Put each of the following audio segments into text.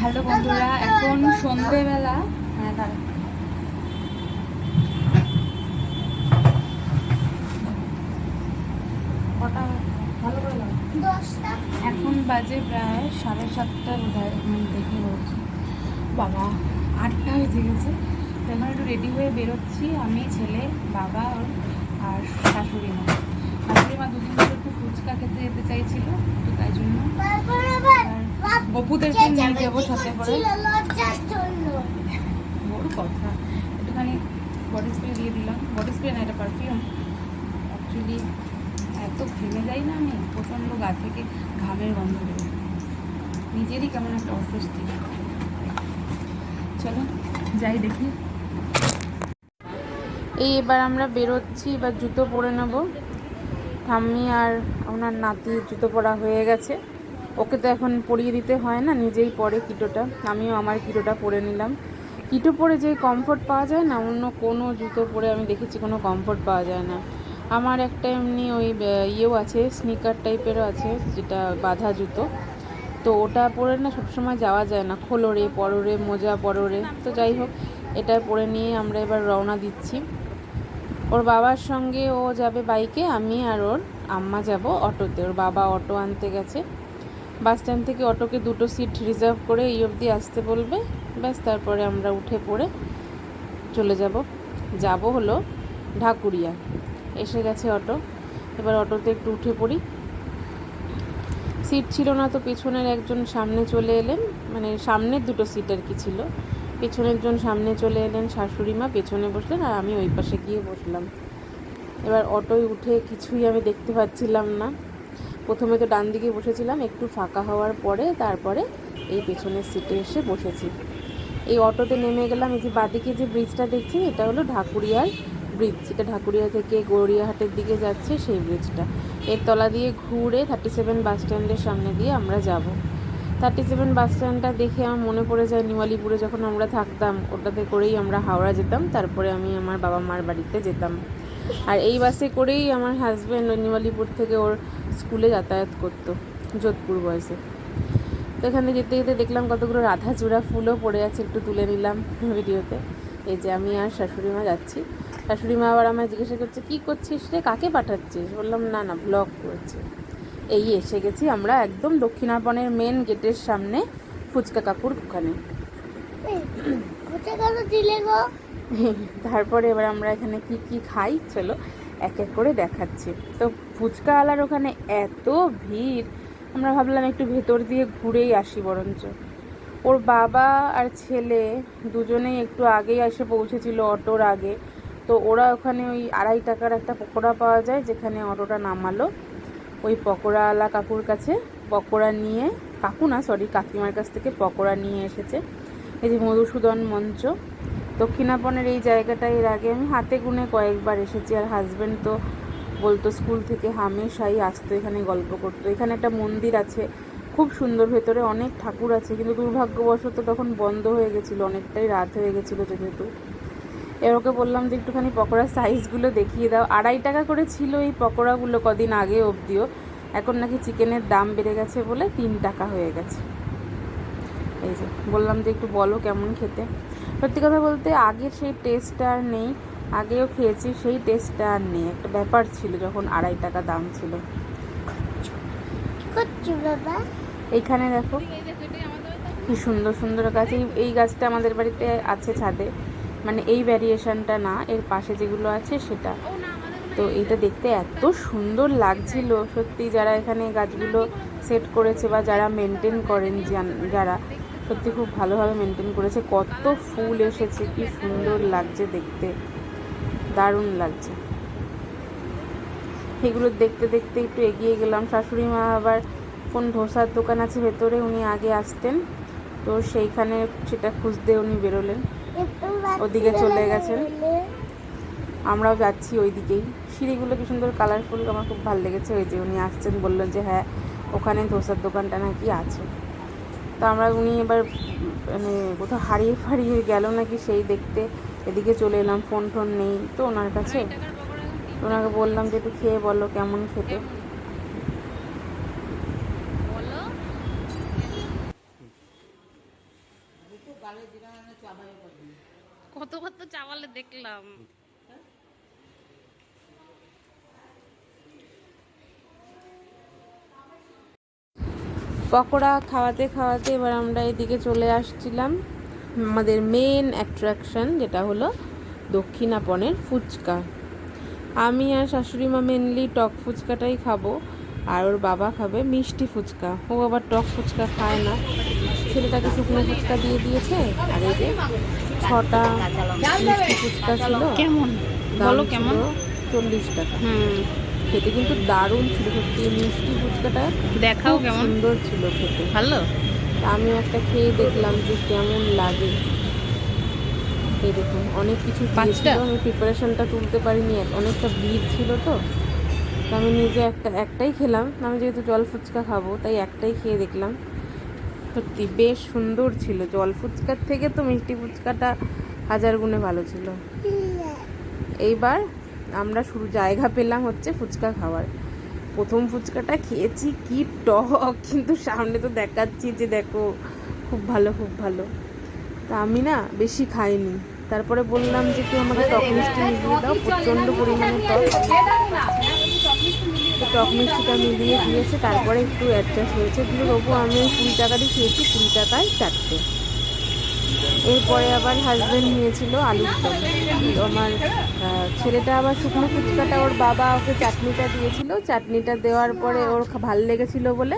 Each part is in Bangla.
হ্যালো বন্ধুরা, এখন সন্ধেবেলা। হ্যাঁ দাঁড়া, কটা ভালো করে দাও। এখন বাজে প্রায় 7:30 বোধ হয়, আমি দেখে বলছি। বাবা 8টা বেজে গেছে। তো এখন একটু রেডি হয়ে বেরোচ্ছি, আমি, ছেলে, বাবা আর শাশুড়ি মা। শাশুড়ি মা দুদিন ধরে একটু ফুচকা খেতে যেতে চাইছিল, তো তাই জন্য বপুদেরকে নিয়ে যাবো সাথে করে। ওর কথা একটুখানি বডি স্প্রে দিয়ে দিলাম। বডি স্প্রে না, এটা পারফিউম। অ্যাকচুয়ালি এত ঘেমে যাই না আমি, প্রচণ্ড গা থেকে ঘামের গন্ধ বেরোয়, নিজেরই কেমন একটা অস্বস্তি। চলো যাই দেখি। এই এবার আমরা বেরোচ্ছি, এবার জুতো পরে নেব। ঠাম্মি আর ওনার নাতির জুতো পরা হয়ে গেছে। ওকে তো এখন পরিয়ে দিতে হয় না, নিজেই পরে কিটোটা। আমিও আমার কিটোটা পরে নিলাম। কিটো পরে যে কমফোর্ট পাওয়া যায় না, অন্য কোনো জুতো পরে আমি দেখেছি কোনো কমফোর্ট পাওয়া যায় না। আমার একটা এমনি ওই ইয়েও আছে, স্নিকার টাইপেরও আছে, যেটা বাঁধা জুতো। তো ওটা পরে না সবসময় যাওয়া যায় না, খোলোরে পররে মোজা পররে। তো যাই হোক, এটা পরে নিয়ে আমরা এবার রওনা দিচ্ছি। ওর বাবার সঙ্গে ও যাবে বাইকে, আমি আর ওর আম্মা যাব অটোতে। ওর বাবা অটো আনতে গেছে। বাস স্ট্যান্ড থেকে অটোকে 2টো সিট রিজার্ভ করে এই অবধি আসতে বলবে, ব্যাস। তারপরে আমরা উঠে পড়ে চলে যাব হলো ঢাকুরিয়া। এসে গেছে অটো, এবার অটোতে একটু উঠে পড়ি। সিট ছিল না তো পেছনের একজন সামনে চলে এলেন, মানে সামনের 2টো সিট আর কি ছিল। পেছনের জন সামনে চলে এলেন, শাশুড়ি মা পেছনে বসলেন আর আমি ওই পাশে গিয়ে বসলাম। এবার অটোয় উঠে কিছুই আমি দেখতে পাচ্ছিলাম না। প্রথমে তো ডান দিকে বসেছিলাম, একটু ফাঁকা হওয়ার পরে তারপরে এই পেছনের সিটে এসে বসেছি। এই অটোতে নেমে গেলাম। এই যে বাদিকে যে ব্রিজটা দেখছি, এটা হলো ঢাকুরিয়ার ব্রিজ, যেটা ঢাকুরিয়া থেকে গড়িয়াহাটের দিকে যাচ্ছে, সেই ব্রিজটা। এর তলা দিয়ে ঘুরে 37 বাস স্ট্যান্ডের সামনে দিয়ে আমরা যাব। 37 বাস স্ট্যান্ডটা দেখে আমার মনে পড়ে যায় নিওয়ালিপুরে যখন আমরা থাকতাম, ওটাতে করেই আমরা হাওড়া যেতাম, তারপরে আমি আমার বাবা মার বাড়িতে যেতাম। আর এই বাসে করেই আমার হাজব্যান্ড নিওয়ালিপুর থেকে ওর স্কুলে যাতায়াত করতো, যোধপুর বয়সে। তো এখানে যেতে যেতে দেখলাম কতগুলো রাধাচূড়া ফুলও পড়ে আছে, একটু তুলে নিলাম ভিডিওতে। এই যে আমি আর শাশুড়ি মা যাচ্ছি। শাশুড়ি মা আবার আমায় জিজ্ঞাসা করছে, কী করছিস রে, কাকে পাঠাচ্ছিস? বললাম না না, ব্লগ করছি। এই এসে গেছি আমরা একদম দক্ষিণাপনের মেন গেটের সামনে, ফুচকা কাকুর ওখানে। তারপরে এবার আমরা এখানে কি কি খাই চলো এক এক করে দেখাচ্ছি। তো ফুচকাওয়ালার ওখানে এত ভিড়, আমরা ভাবলাম একটু ভেতর দিয়ে ঘুরেই আসি বরঞ্চ। ওর বাবা আর ছেলে দুজনেই একটু আগেই এসে পৌঁছেছিল, অটোর আগে। তো ওরা ওখানে ওই 2.5 টাকার একটা পকোড়া পাওয়া যায়, যেখানে অটোটা নামালো। ওই পকোড়াওয়ালা কাকুর কাছে পকোড়া নিয়ে, কাকু না সরি কাকিমার কাছ থেকে পকোড়া নিয়ে এসেছে। এই যে মধুসূদন মঞ্চ, দক্ষিণাপনের এই জায়গাটায় এর আগে আমি হাতে গুনে কয়েকবার এসেছি। আর হাজব্যান্ড তো বলতো স্কুল থেকে হামেশাই আসতো, এখানে গল্প করতো। এখানে একটা মন্দির আছে খুব সুন্দর, ভেতরে অনেক ঠাকুর আছে, কিন্তু দুর্ভাগ্যবশত তখন বন্ধ হয়ে গেছিলো, অনেকটাই রাত হয়ে গেছিলো যেহেতু। এবার ওকে বললাম যে একটুখানি পকোড়ার সাইজগুলো দেখিয়ে দাও। 2.5 টাকা করে ছিল এই পকোড়াগুলো কদিন আগে অবধিও, এখন নাকি চিকেনের দাম বেড়ে গেছে বলে 3 টাকা হয়ে গেছে। এই যে বললাম যে একটু বলো কেমন খেতে। সত্যি কথা বলতে আগের সেই টেস্টটা আর নেই, আগেও খেয়েছি সেই টেস্টটা আর নেই। একটা ব্যাপার ছিল যখন 2.5 টাকা দাম ছিল। এইখানে দেখো কি সুন্দর সুন্দর গাছ। এই গাছটা আমাদের বাড়িতে আছে ছাদে, মানে এই ভ্যারিয়েশনটা না, এর পাশে যেগুলো আছে সেটা। তো এইটা দেখতে এত সুন্দর লাগছিল সত্যি। যারা এখানে গাছগুলো সেট করেছে বা যারা মেনটেন করেন, যারা সত্যি খুব ভালোভাবে মেনটেন করেছে। কত ফুল এসেছে, কি সুন্দর লাগছে দেখতে, দারুণ লাগছে। এগুলো দেখতে দেখতে একটু এগিয়ে গেলাম। শাশুড়ি মা আবার কোন ধোসার দোকান আছে ভেতরে, উনি আগে আসতেন, তো সেইখানে সেটা খুঁজতে উনি বেরোলেন, ওদিকে চলে গেছেন। আমরাও যাচ্ছি ওই দিকেই। সিঁড়িগুলো কি সুন্দর কালারফুল, আমার খুব ভালো লেগেছে। ওই যে উনি আসছেন, বললেন যে হ্যাঁ ওখানে ধোসার দোকানটা নাকি আছে। তো আমরা, উনি এবার মানে কোথাও হারিয়ে ফারিয়ে গেল নাকি সেই দেখতে এদিকে চলে এলাম। ফোন টোন নেই তো ওনার কাছে, ওনাকে বললাম যে একটু খেয়ে বলো কেমন খেতে। কত কত চাওয়ালে দেখলাম। পকোড়া খাওয়াতে খাওয়াতে এবার আমরা এদিকে চলে আসছিলাম আমাদের মেন অ্যাট্রাকশন, যেটা হলো দক্ষিণাপনের ফুচকা। আমি আর শাশুড়ি মা মেনলি টক ফুচকাটাই খাবো, আর ওর বাবা খাবে মিষ্টি ফুচকা। ও আবার টক ফুচকা খায় না, ছেলেটাকে শুকনো ফুচকা দিয়ে দিয়েছে। আর এই যে 6টা মিষ্টি ফুচকা ছিল, কেমন বলো, কেমন? 40 টাকা। হুম, খেতে কিন্তু দারুণ ছিল সত্যি। মিষ্টি ফুচকাটা দেখাও খুব কেমন, সুন্দর ছিল খেতে। ভালো। আমি একটা খেয়ে দেখলাম যে কেমন লাগে। এই দেখুন অনেক কিছু দিয়েছিল, আমি প্রিপারেশনটা তুলতে পারিনি, অনেকটা ভিড় ছিল তো আমি নিজে একটাই খেলাম। আমি যেহেতু জল ফুচকা খাবো তাই একটাই খেয়ে দেখলাম, সত্যি বেশ সুন্দর ছিল। জল ফুচকার থেকে তো মিষ্টি ফুচকাটা 1000 গুণে ভালো ছিল। এইবার আমরা শুরু জায়গা পেলাম হচ্ছে ফুচকা খাওয়ার। প্রথম ফুচকাটা খেয়েছি কি টক, কিন্তু সামনে তো দেখাচ্ছি যে দেখো খুব ভালো খুব ভালো। তা আমি না বেশি খাইনি, তারপরে বললাম যে কেউ আমাকে টক মিষ্টি মিলিয়ে দাও, প্রচণ্ড পরিমাণে টক। তো টক মিষ্টিটা মিলিয়ে দিয়েছে, তারপরে একটু অ্যাডজাস্ট হয়েছে, কিন্তু তবুও আমি 20 টাকারই খেয়েছি, 20 টাকায় 4টে। এরপরে আবার হাজব্যান্ড নিয়েছিল আলুর দম। আমার ছেলেটা আবার শুকনো ফুচকাটা ওর বাবা ওকে চাটনিটা দিয়েছিল, চাটনিটা দেওয়ার পরে ওর ভাল লেগেছিল বলে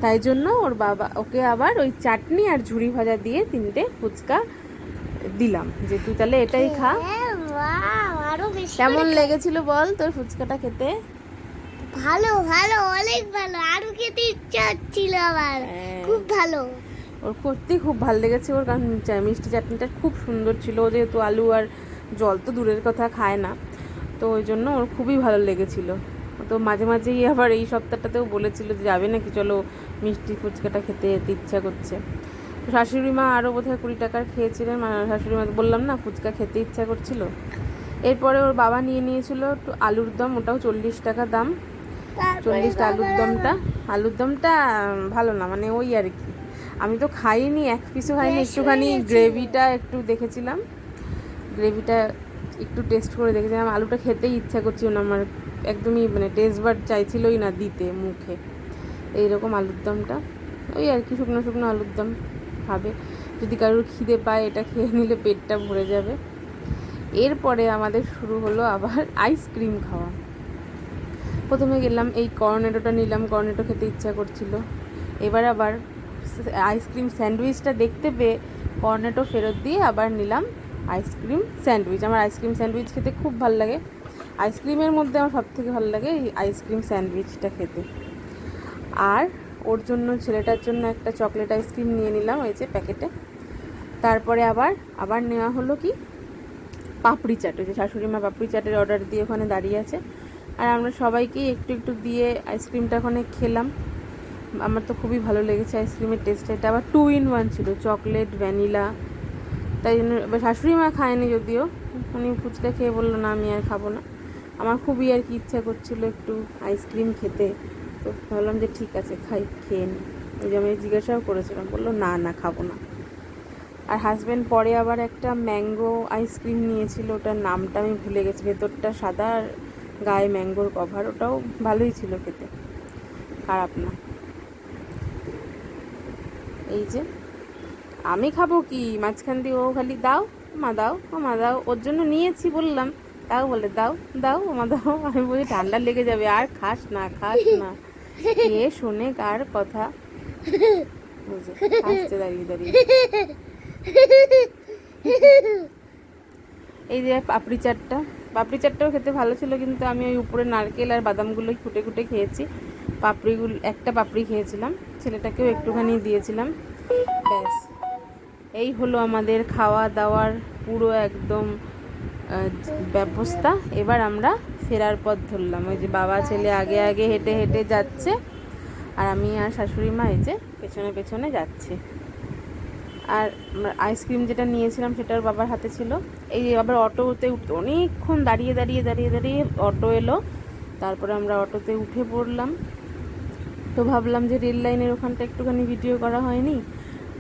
তাই জন্য ওর বাবা ওকে আবার ওই চাটনি আর ঝুড়ি ভাজা দিয়ে 3টে ফুচকা দিলাম, যে তুই তাহলে এটাই খা। কেমন লেগেছিল বল তোর ফুচকাটা খেতে? ভালো ভালো, অনেক ভালো, আরো খেতে ইচ্ছা হচ্ছিল আমার, খুব ভালো। ওর সত্যি খুব ভালো লেগেছে ওর, কারণ মিষ্টি চাটনিটা খুব সুন্দর ছিল। যেহেতু আলু আর জল তো দূরের কথা খায় না, তো ওই জন্য ওর খুবই ভালো লেগেছিল। তো মাঝে মাঝেই আবার এই সপ্তাহটাতেও বলেছিল যে যাবে নাকি, চলো মিষ্টি ফুচকাটা খেতে ইচ্ছা করছে। তো শাশুড়ি মা আরও বোধহয় 20 টাকার খেয়েছিলেন। শাশুড়ি মা বললাম না ফুচকা খেতে ইচ্ছা করছিল। এরপরে ওর বাবা নিয়ে নিয়েছিল একটু আলুর দম, ওটাও 40 টাকা দাম। 40টা আলুর দমটা ভালো না, মানে ওই আর কি। আমি তো খাইনি, এক পিসও খাইনি, একটুখানি গ্রেভিটা একটু দেখেছিলাম, গ্রেভিটা একটু টেস্ট করে দেখেছিলাম। আলুটা খেতেই ইচ্ছা করছিল না আমার, একদমই মানে টেস্ট বাড চাইছিলই না দিতে মুখে। এইরকম আলুর দমটা ওই আর কি, শুকনো শুকনো আলুর দম খাবে, যদি কারোর খিদে পায় এটা খেয়ে নিলে পেটটা ভরে যাবে। এরপরে আমাদের শুরু হলো আবার আইসক্রিম খাওয়া। প্রথমে গেলাম এই কর্নেটোটা নিলাম, কর্নেটো খেতে ইচ্ছা করছিল। এবার আবার আইসক্রিম স্যান্ডউইচটা দেখতে পেয়ে কর্নেটো ফেরত দিয়ে আবার নিলাম আইসক্রিম স্যান্ডউইচ। আমার আইসক্রিম স্যান্ডউইচ খেতে খুব ভালো লাগে, আইসক্রিমের মধ্যে আমার সবথেকে ভালো লাগে এই আইসক্রিম স্যান্ডউইচটা খেতে। আর ওর জন্য, ছেলেটার জন্য একটা চকলেট আইসক্রিম নিয়ে নিলাম ওই যে প্যাকেটে। তারপরে আবার নেওয়া হলো কি পাপড়ি চাট। ওই যে শাশুড়ি মা পাপড়ি চাটের অর্ডার দিয়ে ওখানে দাঁড়িয়ে আছে, আর আমরা সবাইকেই একটু একটু দিয়ে আইসক্রিমটা ওখানে খেলাম। আমার তো খুবই ভালো লেগেছে আইসক্রিমের টেস্টটা। এটা আবার 2 in 1 ছিল, চকলেট ভ্যানিলা। তাই জন্য এবার শাশুড়ি মা খায়নি যদিও, উনি ফুচকা খেয়ে বললো না আমি আর খাবো না। আমার খুবই আর কি ইচ্ছা করছিলো একটু আইসক্রিম খেতে, তো ভাবলাম যে ঠিক আছে খেয়ে নিই। ওই যে আমি জিজ্ঞাসাও করেছিলাম, বললো না না খাবো না। আর হাজব্যান্ড পরে আবার একটা ম্যাঙ্গো আইসক্রিম নিয়েছিল, ওটার নামটা আমি ভুলে গেছি, ভেতরটা সাদা আর গায়ে ম্যাঙ্গোর কভার, ওটাও ভালোই ছিল খেতে, খারাপ না। এই যে আমি খাবো কি, মাঝখান দিয়ে ও খালি দাও মা দাও, ও মা দাও, ওর জন্য নিয়েছি বললাম, তাও বলে দাও দাও মা দাও। আমি বলি ঠান্ডা লেগে যাবে, আর খাস না খাস না। কে শোনে কার কথা, বুঝে আসছে দাঁড়িয়ে দাঁড়িয়ে। এই যে পাপড়ি চাটটাও খেতে ভালো ছিল, কিন্তু আমি ওই উপরে নারকেল আর বাদামগুলোই খুঁটে খুঁটে খেয়েছি। একটা পাপড়ি খেয়েছিলাম, ছেলেটাকেও একটুখানি দিয়েছিলাম। ব্যাস এই হলো আমাদের খাওয়া দাওয়ার পুরো একদম ব্যবস্থা। এবার আমরা ফেরার পথ ধরলাম। ওই যে বাবা ছেলে আগে আগে হেঁটে হেঁটে যাচ্ছে, আর আমি আর শাশুড়ি মা এই যে পেছনে পেছনে যাচ্ছি। আর আইসক্রিম যেটা নিয়েছিলাম সেটার বাবার হাতে ছিল। এই আবার অটোতে অনেকক্ষণ দাঁড়িয়ে দাঁড়িয়ে দাঁড়িয়ে দাঁড়িয়ে অটো এলো, তারপরে আমরা অটোতে উঠে পড়লাম। তো ভাবলাম যে রেল লাইনের ওখানটা একটুখানি ভিডিও করা হয়নি,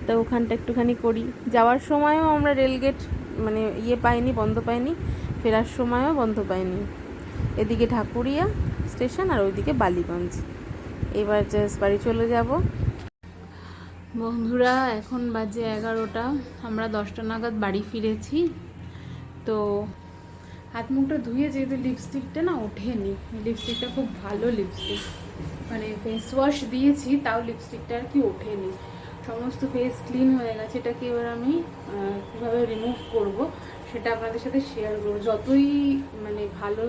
তো ওখানটা একটুখানি করি। যাওয়ার সময়ও আমরা রেলগেট মানে পাইনি, বন্ধ পাইনি, ফেরার সময়ও বন্ধ পাইনি। এদিকে ঢাকুরিয়া স্টেশন আর ওইদিকে বালিগঞ্জ। এবার জাস্ট বাড়ি চলে যাব। বন্ধুরা এখন বাজে 11টা, আমরা 10টা নাগাদ বাড়ি ফিরেছি। তো হাত মুখটা ধুয়ে যেহেতু লিপস্টিকটা না ওঠেনি, লিপস্টিকটা খুব ভালো লিপস্টিক, মানে ফেস ওয়াশ দিয়েছি তাও লিপস্টিকটা আর কি ওঠেনি, সমস্ত ফেস ক্লিন হয়ে গেছে। এটাকে এবার আমি কীভাবে রিমুভ করব সেটা আপনাদের সাথে শেয়ার করবো। যতই মানে ভালো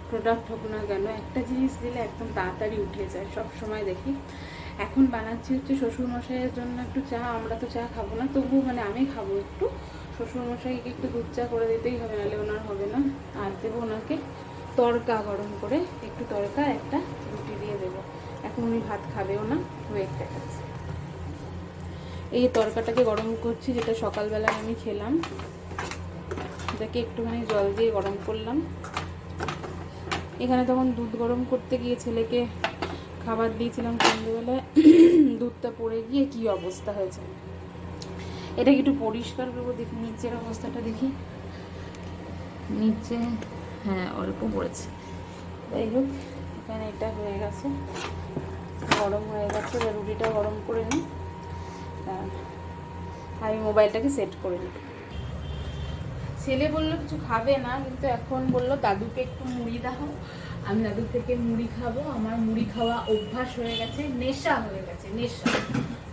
প্রোডাক্ট হোক না কেন, একটা জিনিস দিলে একদম তাড়াতাড়ি উঠে যায়, সব সময় দেখি। এখন বানাচ্ছি হচ্ছে শ্বশুরমশাইয়ের জন্য একটু চা, আমরা তো চা খাবো না, তবুও মানে আমি খাবো একটু। শ্বশুরমশাইকে একটু দুধ চা করে দিতেই হবে, নাহলে ওনার হবে না। আর দেবো ওনাকে তড়কা, গরম করে একটু তড়কা, একটা রুটি দিয়ে দেবো। এখন উনি ভাত খাবেও না, ওয়েট দেখাচ্ছে। এই তড়কাটাকে গরম করছি, যেটা সকালবেলা আমি খেলাম, এটাকে একটুখানি জল দিয়ে গরম করলাম। এখানে তখন দুধ গরম করতে গিয়ে ছেলেকে খাবার দিয়েছিলাম সন্ধ্যেবেলায়, দুধটা পড়ে গিয়ে কি অবস্থা হয়েছে। এটাকে একটু পরিষ্কার করবো, দেখি নিচের অবস্থাটা দেখি। নিচে হ্যাঁ অল্প পড়েছে। যাই হোক, এখানে এটা হয়ে গেছে, গরম হয়ে গেছে। এবার রুটিটা গরম করে নিই, আমি মোবাইলটাকে সেট করে নিই। ছেলে বললো কিছু খাবে না, কিন্তু এখন বললো দাদুকে একটু মুড়ি দাও, আমি দাদুর থেকে মুড়ি খাবো। আমার মুড়ি খাওয়া অভ্যাস হয়ে গেছে, নেশা হয়ে গেছে, নেশা।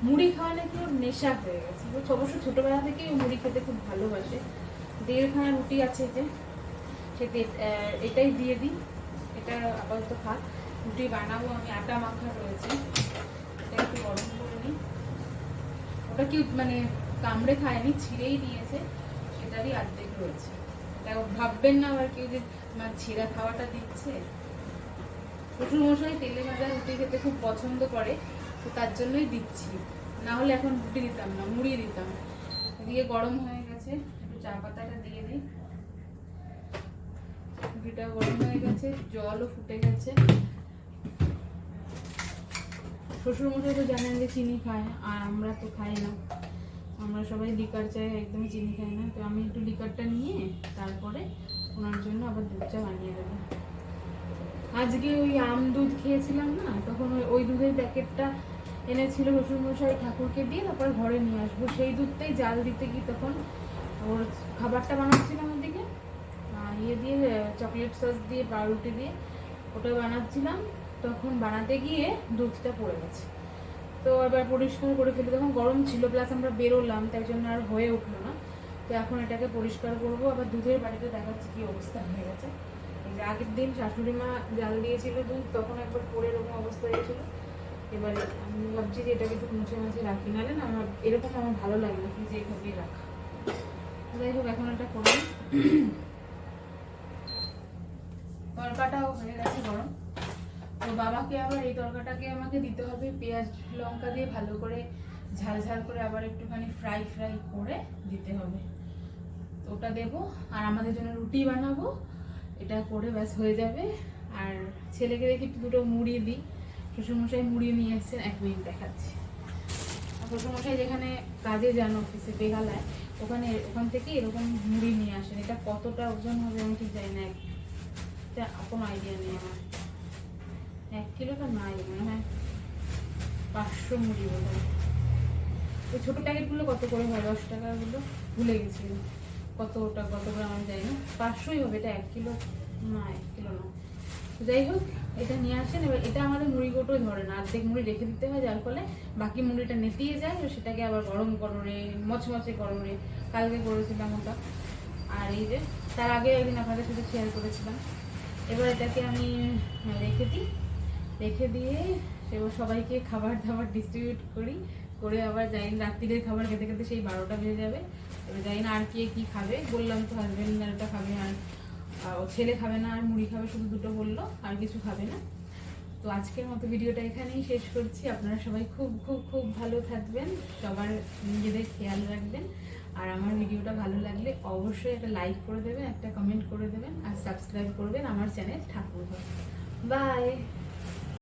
মুড়ি খাওয়া নাকি ওর নেশা হয়ে গেছে। অবশ্য ছোটোবেলা থেকেই ও মুড়ি খেতে খুব ভালোবাসে। 1.5খানা রুটি আছে যে, সেটা এটাই দিয়ে দিই, এটা আপাতত খা। রুটি বানাবো আমি, আটা মাখা রয়েছে, এটা একটু গরম করে নিই। ওটা কি মানে কামড়ে খায়নি, ছিঁড়েই দিয়েছে, সেটারই অর্ধেক রয়েছে। ভাববেন না আবার কেউ যে আমার ছিঁড়া খাওয়াটা দিচ্ছে। শ্বশুরমশাই তেলে ভাজা রুটি খেতে খুব পছন্দ করে, তো তার জন্যই দিচ্ছি, না হলে এখন রুটি দিতাম না, মুড়ি দিতাম। দিয়ে গরম হয়ে গেছে, একটু চা পাতাটা দিয়ে দিই। রুটিটা গরম হয়ে গেছে, জলও ফুটে গেছে। শ্বশুরমশাই তো জানেন যে চিনি খায়, আর আমরা তো খাই না, আমরা সবাই লিকার চাই, একদমই চিনি খাই না। তো আমি একটু লিকারটা নিয়ে তারপরে ওনার জন্য আবার দুধ চা বানিয়ে দেবো। আজকে ওই আম দুধ খেয়েছিলাম না, তখন ওই দুধের প্যাকেটটা এনেছিল শ্বশুরমশাই ঠাকুরকে দিয়ে, তারপরে ঘরে নিয়ে আসবো। সেই দুধটাই জাল দিতে গিয়ে তখন ওর খাবারটা বানাচ্ছিলাম ওদিকে, দিয়ে চকলেট সস দিয়ে পাউরুটি দিয়ে ওটা বানাচ্ছিলাম, তখন বানাতে গিয়ে দুধটা পড়ে গেছে। তো এবার পরিষ্কার করে ফেলি, তখন গরম ছিল, প্লাস আমরা বেরোলাম, তাই জন্য আর হয়ে উঠলো না। তো এখন এটাকে পরিষ্কার করবো। আবার দুধের বাড়িতে দেখাচ্ছি কি অবস্থা হয়ে গেছে। আগের দিন শাশুড়ি মা জাল দিয়েছিল দুধ, তখন একবার পরে এরকম অবস্থা হয়েছিল। এবারে আমি ভাবছি যে এটাকে একটু মুছে মুছে রাখি, নাহলে না আমার এরকম আমার ভালো লাগে না যে এইভাবেই রাখা। যাই হোক, এখন এটা করি। তরকাটাও হয়ে গেছে গরম। তো বাবাকে আবার এই তরকাটাকে আমাকে দিতে হবে পেঁয়াজ লঙ্কা দিয়ে ভালো করে ঝাল ঝাল করে, আবার একটুখানি ফ্রাই করে দিতে হবে। তো ওটা দেবো, আর আমাদের জন্য রুটি বানাবো, এটা করে ব্যাস হয়ে যাবে। আর ছেলেকে দেখি দুটো মুড়ি দিই, শ্বশুরমশাই মুড়ি নিয়ে এসছেন, 1 মিনিট দেখাচ্ছি। শ্বশুরমশাই যেখানে কাজে যান অফিসে বেহালায়, ওখান থেকে এরকম মুড়ি নিয়ে আসেন। এটা কতটা ওজন হবে আমি ঠিক জানি না, এটা কোনো আইডিয়া নেই আমার। 1 কিলোটা নাই মনে হয়, 500 মুড়ি বোধ হয়। ওই ছোটো প্যাকেটগুলো কত করে হয়, 10 টাকাগুলো ভুলে গেছিল, কত গ্রাম আমি জানি না, 500ই হবে। এটা 1 কিলো না, 1 কিলো না। যাই হোক, এটা নিয়ে আসেন। এবার এটা আমাদের মুড়ি গোটো ধরে না, অর্ধেক মুড়ি রেখে দিতে হয়, যার ফলে বাকি মুড়িটা নেতিয়ে যায়। সেটাকে আবার গরম করে মচমচে করে, কালকে করেছিলাম ওটা। আর এই যে তার আগে একদিন আপনাদের সাথে শেয়ার করেছিলাম। এবার এটাকে আমি রেখে দিয়ে এবার সবাইকে খাবার দাবার ডিস্ট্রিবিউট করে আবার যাই না, রাত্রিরের খাবার খেতে খেতে সেই 12টা বেজে যাবে। এবার যাই না আর কি খাবে, বললাম তো হাজবেন্ড এটা খাবে, আর ছেলে খাবে না, আর মুড়ি খাবে, শুধু দুটো বললো, আর কিছু খাবে না। তো আজকের মতো ভিডিওটা এখানেই শেষ করছি। আপনারা সবাই খুব খুব খুব ভালো থাকবেন, সবার নিজেদের খেয়াল রাখবেন। আর আমার ভিডিওটা ভালো লাগলে অবশ্যই একটা লাইক করে দেবেন, একটা কমেন্ট করে দেবেন, আর সাবস্ক্রাইব করবেন আমার চ্যানেল ঠাকুরঘর। বাই।